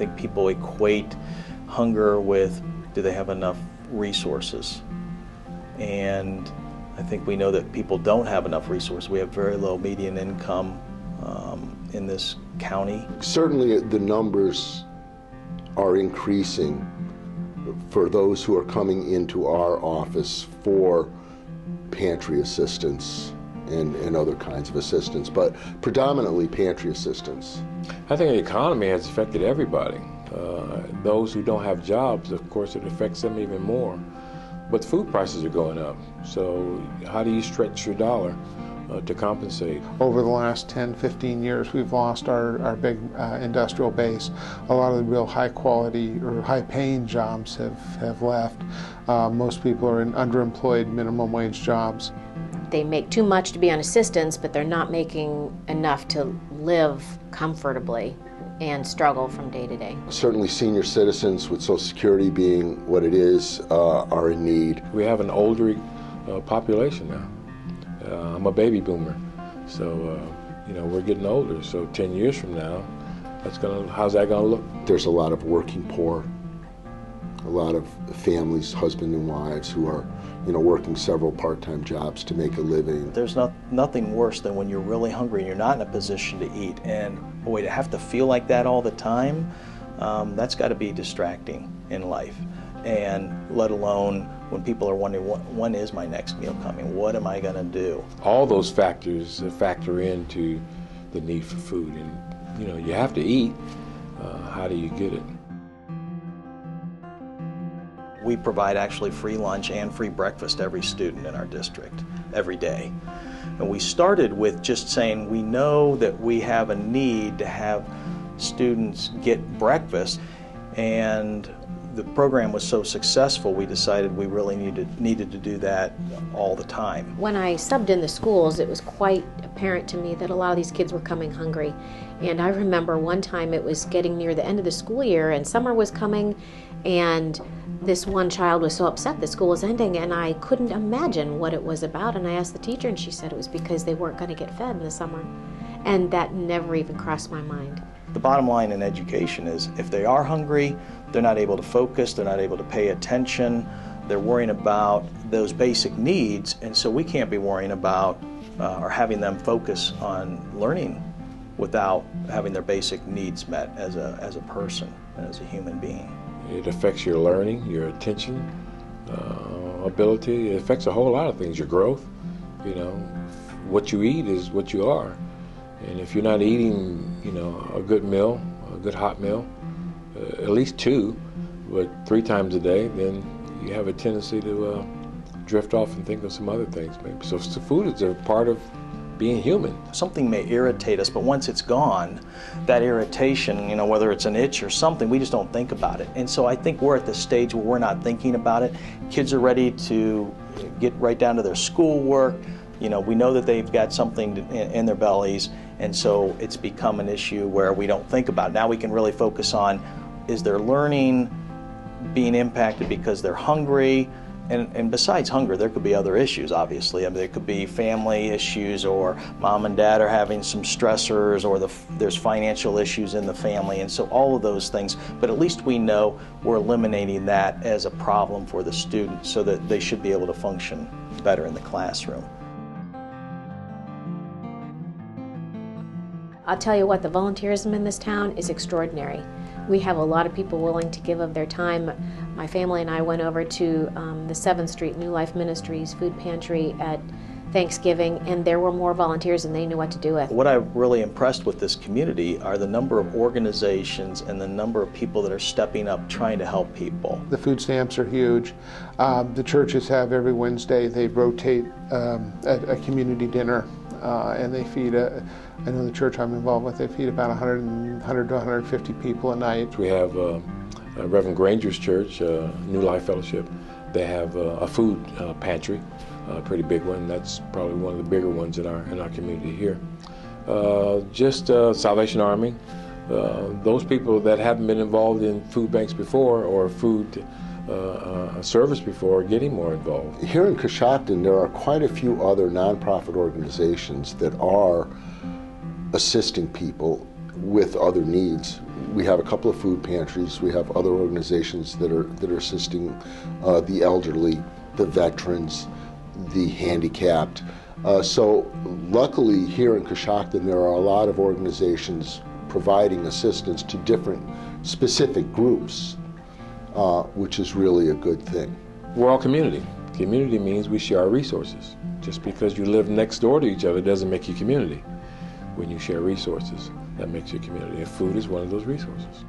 think people equate hunger with, do they have enough resources? And I think we know that people don't have enough resources. We have very low median income in this county. Certainly the numbers are increasing for those who are coming into our office for pantry assistance and other kinds of assistance, but predominantly pantry assistance. I think the economy has affected everybody. Those who don't have jobs, of course, it affects them even more. But food prices are going up, so how do you stretch your dollar to compensate? Over the last 10, 15 years, we've lost our big industrial base. A lot of the real high quality or high paying jobs have left. Most people are in underemployed minimum wage jobs. They make too much to be on assistance, but they're not making enough to live comfortably and struggle from day to day. Certainly senior citizens, with Social Security being what it is, are in need. We have an older population now. I'm a baby boomer, so we're getting older. So 10 years from now, how's that gonna look? There's a lot of working poor, a lot of families, husband and wives, who are working several part-time jobs to make a living. There's nothing worse than when you're really hungry and you're not in a position to eat. And boy, to have to feel like that all the time, that's got to be distracting in life. And let alone when people are wondering, when is my next meal coming? What am I going to do? All those factors factor into the need for food. And you have to eat. How do you get it? We provide actually free lunch and free breakfast to every student in our district every day. And we started with just saying we know that we have a need to have students get breakfast, and the program was so successful we decided we really needed to do that all the time. When I subbed in the schools, it was quite apparent to me that a lot of these kids were coming hungry. And I remember one time it was getting near the end of the school year and summer was coming, and this one child was so upset that school was ending, and I couldn't imagine what it was about. And I asked the teacher, and she said it was because they weren't going to get fed in the summer. And that never even crossed my mind. The bottom line in education is if they are hungry, they're not able to focus, they're not able to pay attention, they're worrying about those basic needs, and so we can't be worrying about or having them focus on learning without having their basic needs met as a person and as a human being. It affects your learning, your attention ability. It affects a whole lot of things, your growth. What you eat is what you are. And if you're not eating, a good meal, a good hot meal, at least 2, but 3 times a day, then you have a tendency to drift off and think of some other things maybe. So food is a part of being human. Something may irritate us, but once it's gone, that irritation, whether it's an itch or something, we just don't think about it. And so I think we're at the stage where we're not thinking about it. Kids are ready to get right down to their schoolwork. We know that they've got something in their bellies, and so it's become an issue where we don't think about it. Now we can really focus on, is their learning being impacted because they're hungry? And besides hunger, there could be other issues, obviously. There could be family issues, or mom and dad are having some stressors, or there's financial issues in the family, and so all of those things. But at least we know we're eliminating that as a problem for the students so that they should be able to function better in the classroom. I'll tell you what, the volunteerism in this town is extraordinary. We have a lot of people willing to give of their time. My family and I went over to the 7th Street New Life Ministries food pantry at Thanksgiving, and there were more volunteers than they knew what to do with. What I'm really impressed with this community are the number of organizations and the number of people that are stepping up trying to help people. The food stamps are huge. The churches have every Wednesday, they rotate a community dinner, and they feed I know the church I'm involved with, they feed about 100 to 150 people a night. We have Reverend Granger's church, New Life Fellowship. They have a food pantry, a pretty big one. That's probably one of the bigger ones in our community here. Salvation Army, those people that haven't been involved in food banks before or food service before are getting more involved. Here in Coshocton, there are quite a few other nonprofit organizations that are assisting people with other needs. we have a couple of food pantries. We have other organizations that are assisting the elderly, the veterans, the handicapped. So luckily here in Coshocton there are a lot of organizations providing assistance to different specific groups, which is really a good thing. We're all community. Community means we share our resources. Just because you live next door to each other doesn't make you community. When you share resources, that makes you a community, and food is one of those resources.